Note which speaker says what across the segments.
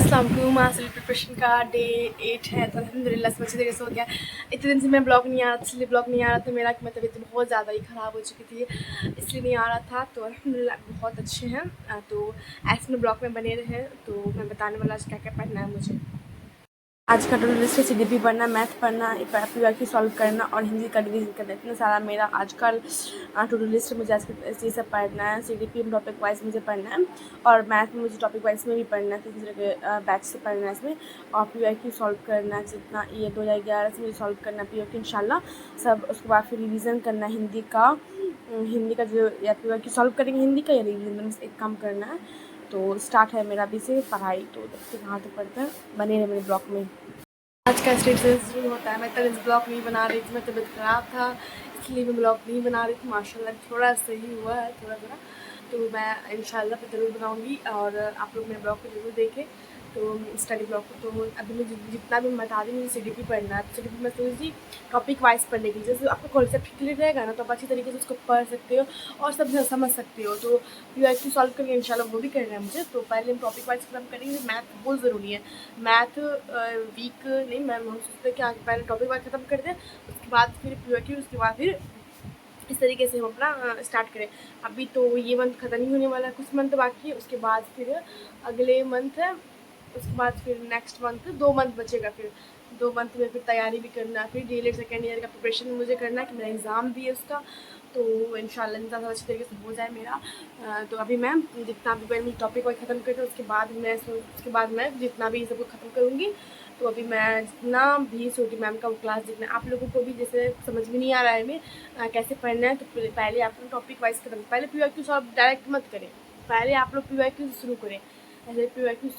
Speaker 1: अस्सलाम आज प्रिपरेशन का डे 8 है तो अल्हम्दुलिल्लाह सब अच्छी तरीके से हो गया। इतने दिन से मैं ब्लॉग नहीं आ रहा, इसलिए ब्लॉग नहीं आ रहा था मेरा कि मैं तबीयत बहुत ज़्यादा ही ख़राब हो चुकी थी, इसलिए नहीं आ रहा था। तो अल्हम्दुलिल्लाह बहुत अच्छे हैं। तो ऐसे में ब्लॉग में बने रहे तो मैं बताने वाला आज क्या क्या पढ़ना है मुझे। आज का टू डू लिस्ट है CDP पढ़ना, मैथ पढ़ना, PYQ सॉल्व करना और हिंदी का रिवीजन करना। इतना सारा मेरा आजकल टू डू लिस्ट मुझे आज ये सब पढ़ना है। CDP में टॉपिक वाइज मुझे पढ़ना है और मैथ में मुझे टॉपिक वाइज में भी पढ़ना है, 3 तरह के बैच से पढ़ना है इसमें। और PYQ सॉल्व करना है, जितना ये 2011 से मुझे सॉल्व करना है PYQ इंशाल्लाह सब। उसके बाद फिर रिविज़न करना है हिंदी का जो या PYQ सॉल्व करेंगे हिंदी का या रिविज़न में एक काम करना है। तो स्टार्ट है मेरा अभी से पढ़ाई, तो देखते कहाँ तक पढ़ते हैं, बने रहे मेरे ब्लॉग में। आज का स्टेट से शुरू होता है। मैं कल ब्लॉग नहीं बना रही थी, मैं तबीयत ख़राब था इसलिए मैं ब्लॉग नहीं बना रही थी। माशाल्लाह थोड़ा सही हुआ है, थोड़ा तो मैं इंशाल्लाह फिर ज़रूर बनाऊँगी और आप लोग मेरे ब्लॉग को ज़रूर देखें। तो स्टडी ब्लॉग को तो अभी मैं जितना भी बता रही मुझे CDP पढ़ना है, तो CDP मैं सोच रही टॉपिक वाइज पढ़ने की, जैसे आपका कॉन्सेप्ट क्लियर रहेगा ना तो आप अच्छी तरीके से उसको पढ़ सकते हो और सब समझ सकते हो। तो PYQ सॉल्व करके इंशाल्लाह वो भी करना है मुझे। तो पहले हम टॉपिक वाइज खत्म करेंगे। मैथ बहुत ज़रूरी है, मैथ वीक नहीं, मैं सोचते कि आगे पहले टॉपिक वाइज ख़त्म कर दें, उसके बाद फिर PYQ, उसके बाद फिर इस तरीके से हम अपना स्टार्ट करें। अभी तो ये मंथ ख़त्म ही होने वाला है, कुछ मंथ बाकी है, उसके बाद फिर अगले मंथ है, उसके बाद फिर नेक्स्ट मंथ 2 मंथ बचेगा। फिर 2 मंथ में फिर तैयारी भी करना है, फिर DLED सेकेंड ईयर का प्रिपरेशन मुझे करना है कि मेरा एग्ज़ाम भी है उसका। तो इंशाल्लाह इंशाल्लाह अच्छी तरीके से हो जाए मेरा। तो अभी मैं जितना भी मैं टॉपिक वाइज ख़त्म करती हूँ उसके बाद मैं जितना भी सब कुछ ख़त्म करूँगी। तो अभी मैं जितना भी छोटी मैम का क्लास देखना है, आप लोगों को भी जैसे समझ में नहीं आ रहा है हमें कैसे पढ़ना है, तो पहले आप लोग टॉपिक वाइज खत्म, पहले PYQ सॉल्व डायरेक्ट मत करें, पहले आप लोग PYQ से शुरू करें। ऐसे PYQ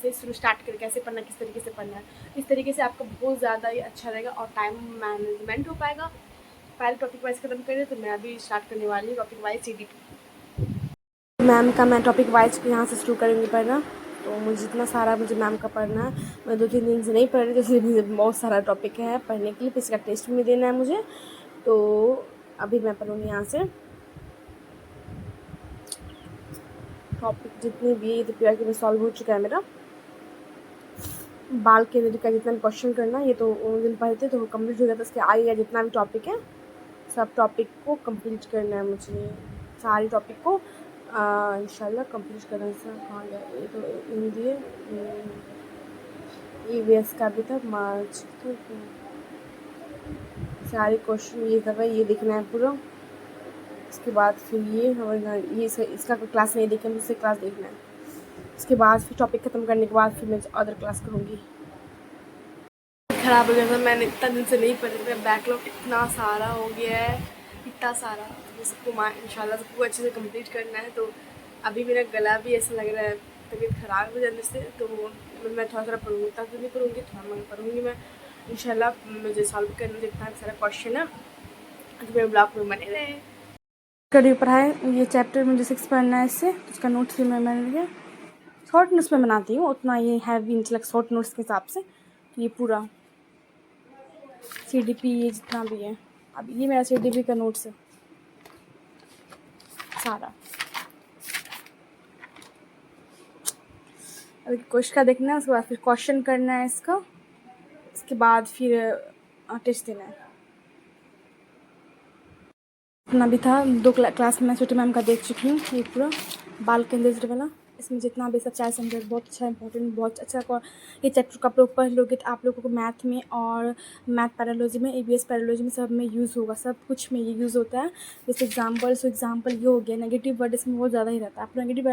Speaker 1: से शुरू स्टार्ट करें, कैसे पढ़ना, किस तरीके से पढ़ना है। इस तरीके से आपका बहुत ज़्यादा ही अच्छा रहेगा और टाइम मैनेजमेंट हो पाएगा। पहले टॉपिक वाइज खत्म करें, तो मैं अभी स्टार्ट करने वाली हूँ टॉपिक वाइज CDP। मैम का मैं टॉपिक वाइज यहाँ से शुरू करेंगे पढ़ना। तो मुझे जितना सारा मुझे मैम का पढ़ना है, मैं 2-3 दिन से नहीं पढ़ रही, जैसे भी बहुत सारा टॉपिक है पढ़ने के लिए, फिर इसका टेस्ट भी देना है मुझे। तो अभी मैं पढ़ूँगी यहाँ से टॉपिक जितने भी PYQ में सॉल्व हो चुका है मेरा। बाल केंद्रित का जितना भी क्वेश्चन करना, ये तो उन दिन पढ़े थे तो वो कम्प्लीट हो गया था। इसके आगे जितना भी टॉपिक है सब टॉपिक को कंप्लीट करना है मुझे, सारी टॉपिक को इंशाल्लाह कंप्लीट करना है। कहाँ गया ये, तो हिंदी है, EVS का भी था मार्च, तो सारे क्वेश्चन ये सब है, ये देखना है पूरा। उसके बाद फिर ये इसका क्लास नहीं देखना, दूसरे क्लास देखना है। उसके बाद फिर टॉपिक ख़त्म करने के बाद फिर मैं अदर क्लास करूँगी। ख़राब हो गया था, मैंने इतना दिन से नहीं पढ़ी, मेरा बैकलॉग इतना सारा हो गया है, इतना सारा। तो सबको इंशाल्लाह सबको अच्छे से कंप्लीट करना है। तो अभी मेरा गला भी ऐसा लग रहा है तबीयत ख़राब हो जाने से, तो मैं थोड़ा थोड़ा पढ़ूँगी, तब तो नहीं पढ़ूँगी, थोड़ा मैं पढ़ूँगी मैं इंशाल्लाह। मुझे सॉल्व करना जितना सारा क्वेश्चन है, तो मेरे ब्लॉग में बने रहे। कड़ी पढ़ाए, ये चैप्टर मुझे 6 पढ़ना है, इससे उसका नोट्स भी मैंने लिया, शॉर्ट नोट्स में बनाती हूँ उतना, ये हैवी मतलब शॉर्ट नोट्स के हिसाब से। तो ये पूरा CDP ये जितना भी है, अब ये मेरा CDP का नोट्स है सारा। अभी क्वेश्चन का देखना है, उसके बाद फिर क्वेश्चन करना है इसका, उसके बाद फिर टेस्ट देना है। इतना भी था, 2 क्लास में मैं छोटे मैम का देख चुकी हूँ, ये पूरा बाल केंद्रित वाला। इसमें जितना भी सब 4 सब्जेक्ट बहुत अच्छा इंपॉर्टेंट, बहुत अच्छा ये चैप्टर का आप लोग पढ़ लोगे तो आप लोगों को मैथ में और मैथ पैरालॉजी में, EVS पैरालॉजी में सब में यूज़ होगा, सब कुछ में ये यूज़ होता है। जैसे एग्जाम्पल ये हो गया, नेगेटिव वर्ड इसमें बहुत ज़्यादा ही रहता है। आप नेगेटिव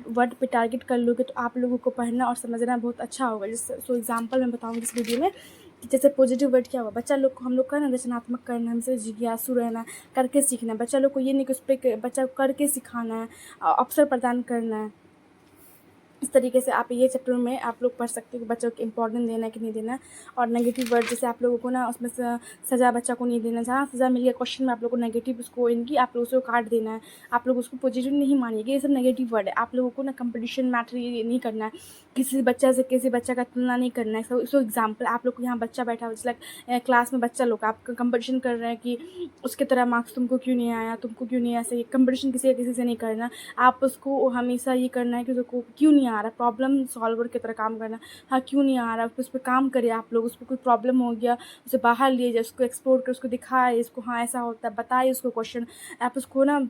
Speaker 1: वर्ड पे टारगेट कर लोगे तो आप लोगों को पढ़ना और समझना बहुत अच्छा होगा। जैसे एग्जाम्पल मैं बताऊँगी इस वीडियो में कि जैसे पॉजिटिव वर्ड क्या हुआ, बच्चा लोग को हम लोग का ना रचनात्मक करना, हमसे जिज्ञासु रहना, करके सीखना है। बच्चा लोग को ये नहीं कि उस पर बच्चा को करके सिखाना है, अवसर प्रदान करना है। इस तरीके से आप ये चैप्टर में आप लोग पढ़ सकते हो कि बच्चों को इम्पोर्टेंट देना है कि नहीं देना है। और नेगेटिव वर्ड जैसे आप लोगों को ना उसमें सज़ा बच्चा को नहीं देना, जहाँ सज़ा मिल गया क्वेश्चन में आप लोग को नेगेटिव उसको इनकी आप लोग उसको काट देना है, आप लोग उसको पॉजिटिव नहीं मानिएगा, ये सब नेगेटिव वर्ड है। आप लोगों को ना कंपटीशन मैटर ये नहीं करना है, किसी बच्चा से किसी बच्चा का तुलना नहीं करना है। सो एग्जाम्पल आप लोग को यहाँ बच्चा बैठा हुआ लाइक क्लास में बच्चा लोग आप कंपटीशन कर रहे हैं कि उसके तरह मार्क्स तुमको क्यों नहीं आया, तुमको क्यों नहीं, ऐसे कंपटीशन किसी से नहीं करना। आप उसको हमेशा ये करना है कि उसको क्यों नहीं आ रहा, प्रॉब्लम सॉल्वर की तरह काम करना। हाँ, क्यों नहीं आ रहा, उस पर काम करिए आप लोग। उस पर कोई प्रॉब्लम हो गया, उसे बाहर लिए जाए, उसको एक्सप्लोर कर, उसको दिखाए, इसको हाँ ऐसा होता है, बताइए उसको क्वेश्चन। आप उसको ना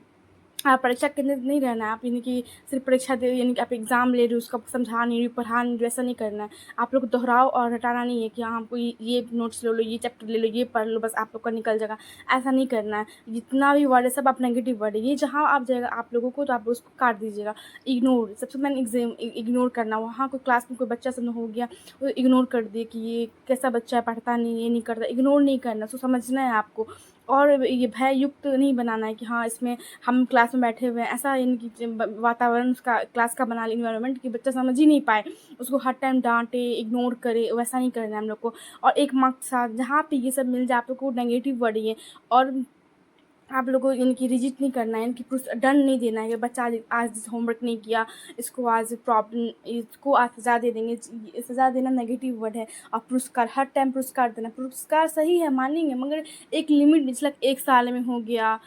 Speaker 1: परीक्षा केंद्रित नहीं रहना है। आप यानी कि सिर्फ परीक्षा दे, यानी कि आप एग्ज़ाम ले रहे हो, उसका समझा नहीं रही हो, पढ़ा नहीं रही हो, ऐसा नहीं करना है। आप लोग दोहराओ और हटाना नहीं है कि हाँ हमको ये नोट्स ले लो, ये चैप्टर ले लो, ये पढ़ लो, बस आप लोग का निकल जाएगा, ऐसा नहीं करना है। जितना भी वर्ड है सब आप नेगेटिव वर्ड है, ये जहाँ आप जाएगा आप लोगों को, तो आप उसको काट दीजिएगा। इग्नोर, सबसे मेन एग्जाम इग्नोर करना। वहाँ कोई क्लास में कोई बच्चा सब हो गया, वो इग्नोर कर दिए कि ये कैसा बच्चा है, पढ़ता नहीं, ये नहीं करता, इग्नोर नहीं करना, उसको समझना है आपको। और ये भय युक्त नहीं बनाना है कि हाँ इसमें हम क्लास में बैठे हुए हैं, ऐसा यानी कि वातावरण उसका क्लास का बना ले इन्वायरमेंट कि बच्चा समझ ही नहीं पाए, उसको हर टाइम डांटे, इग्नोर करे, वैसा नहीं करना है हम लोग को। और एक मकसद जहाँ पे ये सब मिल जाए आप लोग को नेगेटिव वर्ड ये, और आप लोगों को यानी कि रिजेक्ट नहीं करना है, यानी कि दंड नहीं देना है कि बच्चा आज होमवर्क नहीं किया, इसको आज प्रॉब्लम, इसको आज सज़ा दे देंगे। सज़ा देना नेगेटिव वर्ड है। और पुरस्कार, हर टाइम पुरस्कार देना, पुरस्कार सही है मानेंगे, मगर एक लिमिट, मतलब 1 साल में हो गया,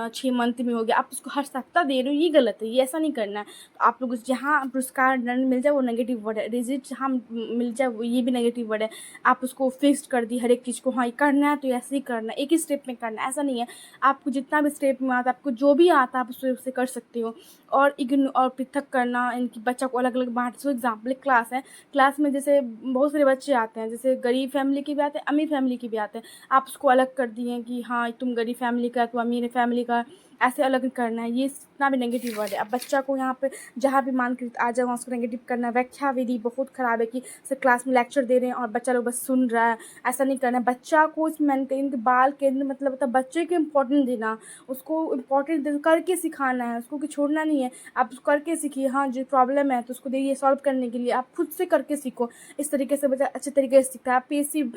Speaker 1: 6 मंथ में हो गया, आप उसको हर सप्ताह दे रहे हो, ये गलत है, ये ऐसा नहीं करना है। तो आप लोग जहाँ पुरस्कार दंड मिल जाए वो नेगेटिव वर्ड है, रिजेक्ट जहाँ मिल जाए वो ये भी नेगेटिव वर्ड है। आप उसको फिक्स्ड कर दी हर एक चीज़ को, हाँ ये करना है तो ऐसे ही करना है, एक ही स्टेप में करना है, ऐसा नहीं है। आपको जितना भी स्टेप में आता है, आपको जो भी आता है आप उससे कर सकते हो। और और पृथक करना, इनकी बच्चा को अलग अलग बांट। सो एग्जाम्पल, एक क्लास है, क्लास में जैसे बहुत सारे बच्चे आते हैं, जैसे गरीब फैमिली के भी आते हैं, अमीर फैमिली के भी आते हैं। आप उसको अलग कर दिए कि हाँ तुम गरीब फैमिली का, तुम अमीर फैमिली का, ऐसे अलग करना है, ये इतना भी नेगेटिव वर्ड है। अब बच्चा को यहाँ पे जहाँ भी मान के आ जाए वहाँ उसको नेगेटिव करना है। व्याख्या विधि बहुत ख़राब है कि सिर्फ क्लास में लेक्चर दे रहे हैं और बच्चा लोग बस सुन रहा है, ऐसा नहीं करना है। बच्चा को इस मेंटेन के बाल केंद्र, मतलब बच्चे को इम्पोर्टेंट देना, उसको इम्पोर्टेंट दे करके सिखाना है, उसको कि छोड़ना नहीं है। आप उसको करके सीखिए, हाँ जो प्रॉब्लम है तो उसको देखिए सॉल्व करने के लिए आप खुद से करके सीखो। इस तरीके से बच्चा अच्छे तरीके से सीखता है। आप पेसिव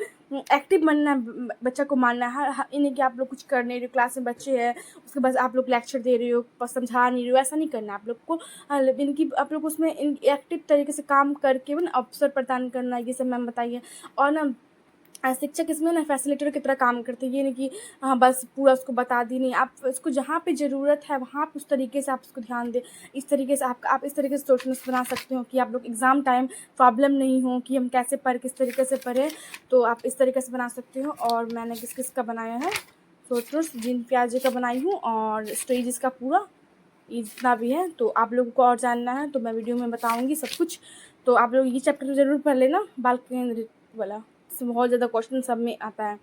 Speaker 1: एक्टिव बनना है, बच्चा को मानना है, ये नहीं कि आप लोग कुछ कर नहीं रहे हो, क्लास में बच्चे हैं उसके बाद आप लोग लेक्चर दे रहे हो, समझा नहीं रहे हो, ऐसा नहीं करना है आप लोग को। इनकी आप लोग उसमें एक्टिव तरीके से काम करके ना अवसर प्रदान करना, ये सब मैम बताइए। और ना शिक्षक इसमें ना फैसिलिटेटर की तरह काम करते हैं, ये नहीं कि हाँ बस पूरा उसको बता दी, नहीं, आप उसको जहाँ पे ज़रूरत है वहाँ पे उस तरीके से आप उसको ध्यान दें। इस तरीके से आप इस तरीके से सोचना बना सकते हो कि आप लोग एग्ज़ाम टाइम प्रॉब्लम नहीं हो कि हम कैसे पढ़, किस तरीके से पढ़ें, तो आप इस तरीके से बना सकते हो। और मैंने किस किस का बनाया है, सोचोस जिन प्याजे का बनाई हूँ, और स्टेजेस का पूरा इतना भी है। तो आप लोगों को और जानना है तो मैं वीडियो में बताऊँगी सब कुछ। तो आप लोग ये चैप्टर ज़रूर पढ़ लेना, बाल केंद्रित वाला, इसमें बहुत ज़्यादा क्वेश्चन सब में आता है।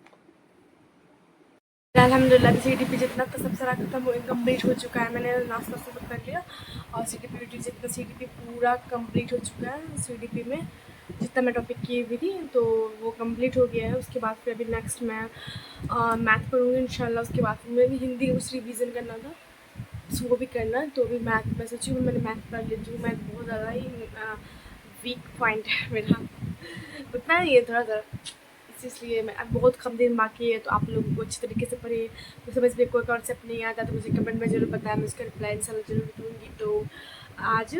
Speaker 1: अल्हम्दुलिल्लाह CDP जितना तो सब सारा खत्म कंप्लीट हो चुका है। मैंने नाश्ता सुबह कर लिया और CDP जितना CDP पूरा कंप्लीट हो चुका है। CDP में जितना मैं टॉपिक की हुई थी तो वो कंप्लीट हो गया है। उसके बाद फिर अभी नेक्स्ट मैं मैथ पढ़ूँगी इंशाल्लाह। उसके बाद फिर मैं भी हिंदी कुछ रिवीजन करना था, सो वो भी करना है। तो अभी मैथ मैं सोची हूँ मैंने मैथ पढ़ लेती हूँ। मैथ बहुत ज़्यादा ही वीक पॉइंट है मेरा, उतना नहीं है, थोड़ा सा, इसलिए मैं अब बहुत कम दिन बाकी है। तो आप लोगों को अच्छी तरीके से पढ़े, तो समझ में कोई कॉन्सेप्ट नहीं आता तो मुझे कमेंट में ज़रूर बताया, मैं उसका रिप्लाई इंशाल्लाह ज़रूर दूँगी। तो आज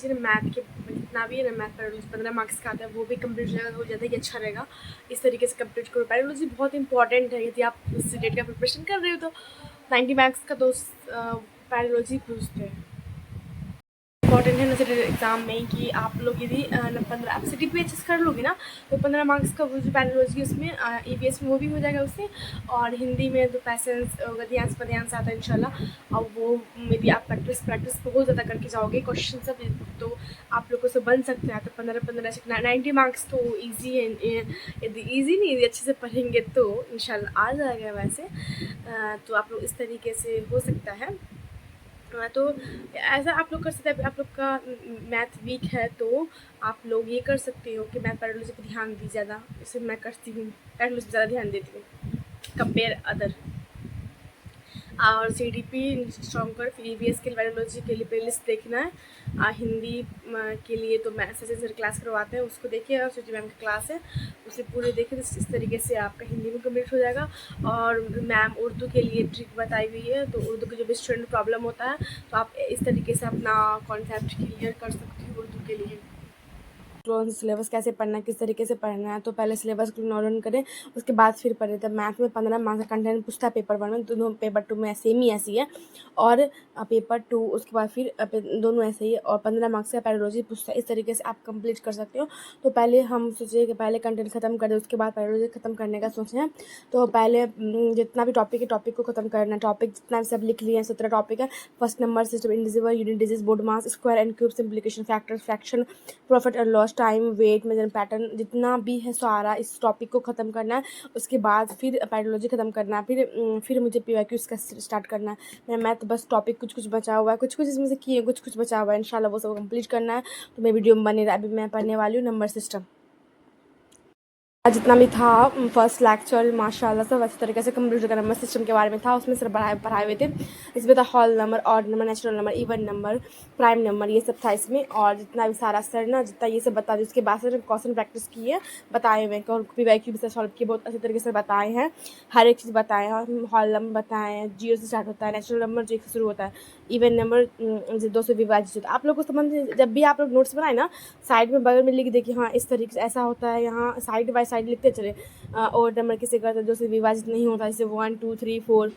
Speaker 1: ना मैथ के जितना भी है ना, मैथ पैरोलॉजी 15 मार्क्स का आता है, वो भी कंप्लीट हो जाता है कि अच्छा रहेगा। इस तरीके से कंप्लीट करो। पैरोलॉजी बहुत इंपॉर्टेंट है, यदि आप सीटेट का प्रिपरेशन कर रहे हो तो 90 मार्क्स का तो पैरोलॉजी पूछते हैं। इंपॉर्टेंट है ना सिटी एग्ज़ाम में कि आप लोग यदि 15 आप सिटी पे कर लोगे ना तो 15 मार्क्स का वो जो पैरोलॉजी उसमें EVS में वो भी हो जाएगा उससे। और हिंदी में तो पैसेंस गद्यांश पद्यांश आता है इंशाल्लाह। और वो यदि आप प्रैक्टिस बहुत ज़्यादा करके जाओगे क्वेश्चन सब, तो आप लोगों से बन सकते हैं। तो 15 90 मार्क्स तो ईजी है, यदि ईजी नहीं यदि अच्छे से पढ़ेंगे तो इंशाल्लाह आ जाएगा वैसे। तो आप लोग इस तरीके से हो सकता है। तो ऐसा आप लोग कर सकते हैं। आप लोग का मैथ वीक है तो आप लोग ये कर सकते हो कि मैथ पैरोलॉजी पर ध्यान दी ज़्यादा, जैसे मैं करती हूँ, पैरोलॉजी ज़्यादा ध्यान देती हूँ कंपेयर अदर। और CDP स्ट्रॉन्ग कर, फिर EVS के पैरोलॉजी के लिए प्लेलिस्ट देखना है। हिंदी के लिए तो मैं सर क्लास करवाते हैं, उसको देखिए, और स्वीटी मैम की क्लास है उसे पूरे देखिए, तो इस तरीके से आपका हिंदी में कम्प्लीट हो जाएगा। और मैम उर्दू के लिए ट्रिक बताई हुई है, तो उर्दू के जो भी स्टूडेंट प्रॉब्लम होता है तो आप इस तरीके से अपना कॉन्सेप्ट क्लियर कर सकते हो उर्दू के लिए। कौन सा सिलेबस कैसे पढ़ना है, किस तरीके से पढ़ना है। तो पहले सिलेबस को नोट करें, उसके बाद फिर पढ़ें। तब मैथ में 15 मार्क्स का कंटेंट पूछता है पेपर 1 में, दोनों पेपर 2 में सेम ही ऐसी है। और पेपर 2 उसके बाद फिर दोनों ऐसे ही है, और 15 मार्क्स का पैरोलॉजी पूछता है। इस तरीके से आप कंप्लीट कर सकते हो। तो पहले हम सोचे कि पहले कंटेंट ख़त्म कर दें, उसके बाद पैरोलॉजी ख़त्म करने का सोचे हैं। तो पहले जितना भी टॉपिक है टॉपिक को ख़त्म करना है। टॉपिक जितना भी सब लिख लिए हैं, 17 टॉपिक है। First number system, individual, unit, digit, BODMAS, square and cube, simplification, factor, fraction, profit and loss, time, weight, measurement pattern, जितना भी है सारा इस टॉपिक को ख़त्म करना है। उसके बाद फिर पैडोलॉजी ख़त्म करना है। फिर मुझे पीवाईक्यू इसका स्टार्ट करना है। मेरा मैथ बस टॉपिक कुछ कुछ बचा हुआ है, कुछ कुछ इसमें से किए, कुछ कुछ बचा हुआ है। इंशाल्लाह वो सब कंप्लीट करना है। तो मेरी वीडियो में बने रहा। अभी मैं पढ़ने वाली हूँ नंबर सिस्टम। जितना भी था फर्स्ट लेक्चर माशाल्लाह सब अच्छी तरीके से कंप्यूटर का नंबर सिस्टम के बारे में था। उसमें सिर्फ पढ़ाए हुए थे। इसमें था hall number, odd number, natural number, even number, prime number, ये सब था इसमें। और जितना भी सारा सर ना जितना ये सब बता दी, उसके बाद से क्वेश्चन प्रैक्टिस किए, बताए हुए हैं। पीवाईक्यू भी से सॉल्व किए, बहुत अच्छे तरीके से बताए हैं। हर एक चीज़ बताए हैं। हॉल नंबर बताए हैं, जीरो से स्टार्ट होता है, नेचुरल नंबर जो 1 से शुरू होता है, इवन नंबर 2 से विभाजित होता है। आप लोग को समझ, जब भी आप लोग नोट्स बनाए ना, साइड में बगल में लिख देखिए, हाँ इस तरीके से ऐसा होता है। यहाँ साइड बाय साइड लिखते चले। और नंबर किसे कहते हैं 2 से विभाजित नहीं होता, जैसे 1 2 3 4।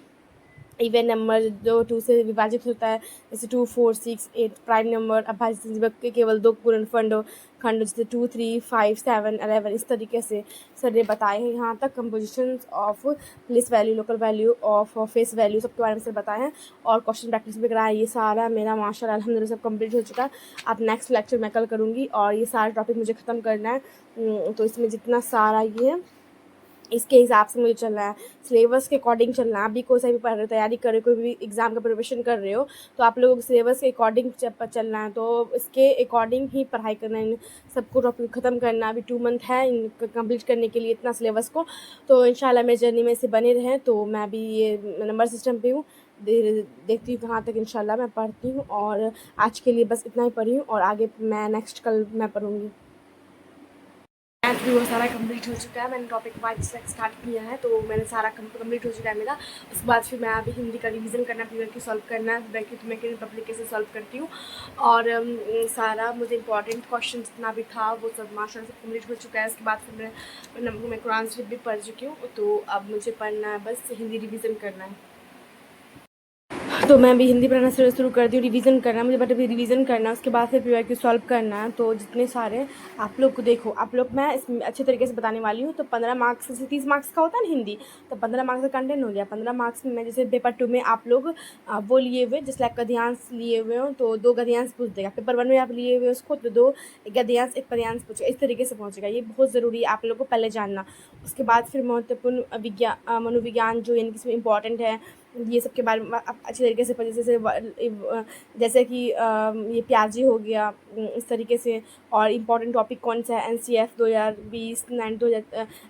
Speaker 1: इवन नंबर जो 2 से विभाजित होता है, जैसे 2 4 6 8। प्राइम नंबर अभाज्य के केवल 2 पूर्णखंड खंड, जैसे 2 3 5 7 11। इस तरीके से सर ने बताए हैं। यहाँ तक composition of place value, local value, of face value, सबके बारे में सर बताए हैं। और क्वेश्चन प्रैक्टिस भी कराया। ये सारा मेरा माशाल्लाह अल्हम्दुलिल्लाह सब कंप्लीट हो चुका है। अब नेक्स्ट लेक्चर मैं कल करूँगी, और ये सारा टॉपिक मुझे ख़त्म करना है। तो इसमें जितना सारा ये है इसके हिसाब से मुझे चलना है, सिलेबस के अकॉर्डिंग चलना है। अभी कोई सा भी पढ़ रहे, तैयारी कर रहे हो, कोई भी एग्ज़ाम का प्रिपरेशन कर रहे हो, तो आप लोगों को सिलेबस के अकॉर्डिंग चलना है। तो इसके अकॉर्डिंग ही पढ़ाई करना है। सबको टॉपिक ख़त्म करना। अभी 2 मंथ है कंप्लीट करने के लिए इतना सिलेबस को। तो इंशाल्लाह मेरी जर्नी में से बने रहें। तो मैं अभी ये नंबर सिस्टम पे हूँ, देखती हूँ कहाँ तक इंशाल्लाह मैं पढ़ती हूँ। और आज के लिए बस इतना ही पढ़ी हूँ, और आगे मैं नेक्स्ट कल मैं पढ़ूँगी। मैथ भी वो सारा कंप्लीट हो चुका है। मैंने टॉपिक वाइज स्टार्ट किया है, तो मैंने सारा कंप्लीट हो चुका है मेरा। उसके बाद फिर मैं अभी हिंदी का रिवीजन करना, पीवाईक्यू सॉल्व करना है। पीवाईक्यू तो मैं पब्लिक कैसे सॉल्व करती हूँ। और सारा मुझे इंपॉर्टेंट क्वेश्चन जितना भी था वो सब माशाल्लाह से कंप्लीट हो चुका है। उसके बाद फिर मैं कुरान शरीफ भी पढ़ चुकी हूँ। तो अब मुझे पढ़ना है, बस हिंदी रिविज़न करना है। तो मैं अभी हिंदी पढ़ना शुरू कर दी हूँ, रिवीजन करना है मुझे, बट अभी रिवीजन करना है। उसके बाद फिर पीवाईक्यू सॉल्व करना है। तो जितने सारे आप लोग को देखो, आप लोग मैं इसमें अच्छे तरीके से बताने वाली हूँ। तो 15 मार्क्स से 30 मार्क्स का होता है ना हिंदी, तो 15 मार्क्स का कंटेंट हो गया। 15 मार्क्स में मैं जैसे पेपर 2 में आप लोग वो लिए हुए जिस लाइक गद्यांश लिए हुए हो, तो 2 गद्यांश पूछ देगा। पेपर 1 में आप लिए हुए उसको, तो 2 गद्यांश 1 पद्यांश पूछेगा। इस तरीके से पहुँचेगा। ये बहुत ज़रूरी है आप लोग को पहले जानना। उसके बाद फिर महत्वपूर्ण मनोविज्ञान जो यानी कि इसमें इंपॉर्टेंट है, ये सब के बारे में आप अच्छी तरीके से जैसे कि ये प्याजी हो गया, इस तरीके से। और इम्पॉर्टेंट टॉपिक कौन सा है, NCF 2020,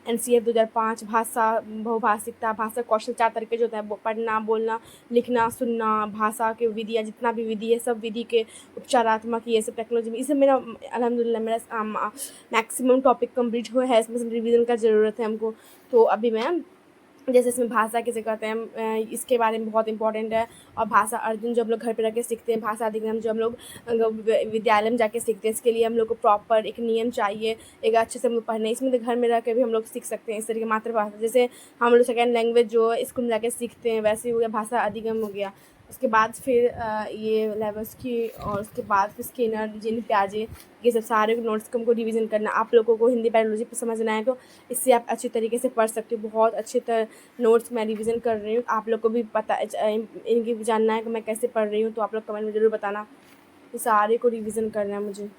Speaker 1: NCF 2005, भाषा, बहुभाषिकता, भाषा कौशल, 4 तरीके जो होता है, पढ़ना, बोलना, लिखना, सुनना, भाषा के विधियाँ, जितना भी विधि है सब विधि के उपचारात्मक, ये सब टेक्नोलॉजी में, इससे मेरा अल्हम्दुलिल्लाह मेरा मैक्सिमम टॉपिक कंप्लीट हुआ है। इसमें रिवीजन का ज़रूरत है हमको। तो अभी मैं जैसे इसमें भाषा किसे कहते हैं इसके बारे में बहुत इंपॉर्टेंट है। और भाषा अर्जुन जो हम लोग घर पे रह के सीखते हैं, भाषा अधिगम जो हम लोग विद्यालय में जाके सीखते हैं, इसके लिए हम लोग को प्रॉपर एक नियम चाहिए, एक अच्छे से हम लोग पढ़ने। इसमें तो घर में रह के भी हम लोग सीख सकते हैं इस तरीके मातृभाषा, जैसे हम लोग सेकेंड लैंग्वेज जो स्कूल में जाके सीखते हैं, वैसे हो गया भाषा अधिगम हो गया। उसके बाद फिर ये लेवल्स की, और उसके बाद फिर स्किनर, जिन प्याजे, ये सब सारे नोट्स को हमको रिवीजन करना। आप लोगों को हिंदी बायोलॉजी पर समझना है तो इससे आप अच्छी तरीके से पढ़ सकते हो। बहुत अच्छे तरह नोट्स मैं रिवीजन कर रही हूँ। आप लोग को भी पता इनकी जानना है कि मैं कैसे पढ़ रही हूँ, तो आप लोग कमेंट में ज़रूर बताना। ये सारे को रिवीजन करना है मुझे।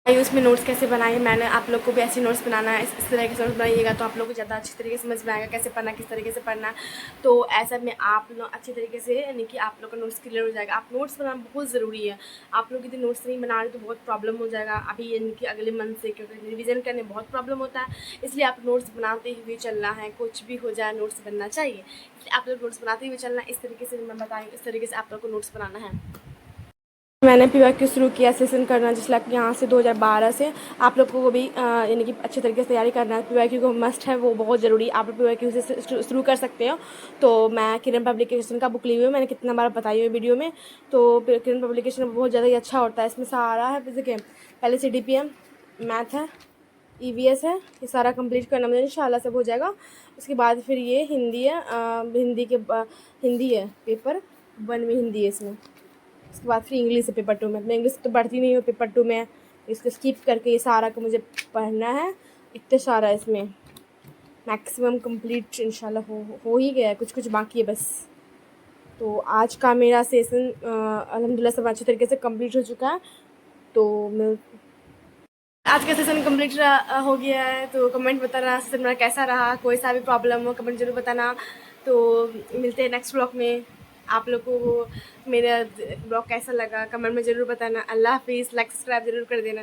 Speaker 1: उसमें नोट्स कैसे बनाए मैंने, आप लोग को भी ऐसे नोट्स बनाना है। इस तरह के नोट्स बनाइएगा तो आप लोग को ज़्यादा अच्छी तरीके से समझ में आएगा कैसे पढ़ना, किस तरीके से पढ़ना है। तो ऐसा में आप लोग अच्छी तरीके से, यानी कि आप लोग का नोट्स क्लियर हो जाएगा। आप नोट्स बनाना बहुत ज़रूरी है। आप लोग यदि नोट्स नहीं बना रहे तो बहुत प्रॉब्लम हो जाएगा अभी, यानी कि अगले मंथ से, क्योंकि रिविज़न करने बहुत प्रॉब्लम होता है। इसलिए आप नोट्स बनाते हुए चलना है, कुछ भी हो जाए नोट्स बनना चाहिए। इसलिए आप लोग नोट्स बनाते हुए चलना, इस तरीके से मैं बताई, इस तरीके से आप लोग को नोट्स बनाना है। मैंने PYQ शुरू किया सेशन करना, जिस लाइक यहाँ से 2012 से आप लोग को भी यानी कि अच्छे तरीके से तैयारी करना है। PYQ को मस्ट है, वो बहुत ज़रूरी, आप लोग PYQ से शुरू कर सकते हो। तो मैं किरण पब्लिकेशन का बुक ली हुई हूँ, मैंने कितना बार बताई हुई वीडियो में। तो किरण पब्लिकेशन बहुत ज़्यादा ही अच्छा होता है, इसमें सारा है। देखिए पहले CDPM मैथ है, EVS है, ये सारा कंप्लीट करना मुझे इंशाल्लाह सब हो जाएगा। उसके बाद फिर ये हिंदी है, हिंदी है पेपर 1 में, हिंदी है इसमें। उसके बाद फिर इंग्लिश है पेपर 2 में। मैं इंग्लिश तो पढ़ती नहीं हूँ, पेपर 2 में इसको स्किप करके ये सारा को मुझे पढ़ना है। इतना सारा इसमें मैक्सिमम कंप्लीट इंशाल्लाह हो ही गया है, कुछ कुछ बाकी है बस। तो आज का मेरा सेशन अल्हम्दुलिल्लाह सब अच्छे तरीके से कंप्लीट हो चुका है। तो मैं आज का सेशन कंप्लीट हो गया है। तो कमेंट बताना सेशन मेरा कैसा रहा, कोई सा भी प्रॉब्लम हो कमेंट जरूर बताना। तो मिलते हैं नेक्स्ट ब्लॉग में। आप लोग को मेरा ब्लॉग कैसा लगा कमेंट में ज़रूर बताना। अल्लाह हाफिज़, लाइक सब्सक्राइब ज़रूर कर देना।